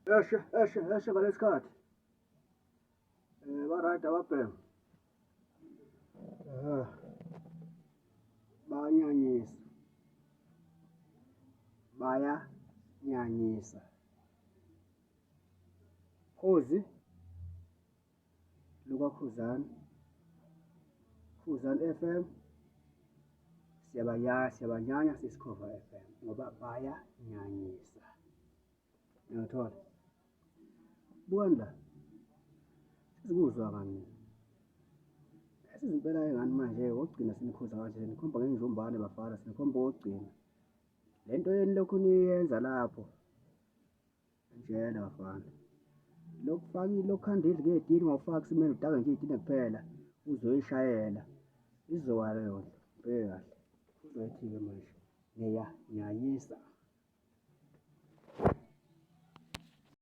Eshe ngalesikhathi. Ba-right ababhemu. Bayanyanyisa. Bayanyanyisa. Khozi, lukaKhuzani. Khuzani FM. Siyabanyanya sisikhova FM ngoba bayanyanyisa. Ngiyathola. Bukani la. Sizikuzwa ngani? Sizimpela ngani manje ogcina sinikhuza kanje nikhomba ngenjumbane bafana sinikhomba okugcina. Le nto yeni lokhu niyenza lapho? Njena bafana. Lokukhanda idli ngey'tini ngawufaki simeni udake nje iy'tini kuphela uzoyishayela. Izowa leyo nto. Bheke kahle. Uzoyithi-ke manje. Ngiyanyanyisa.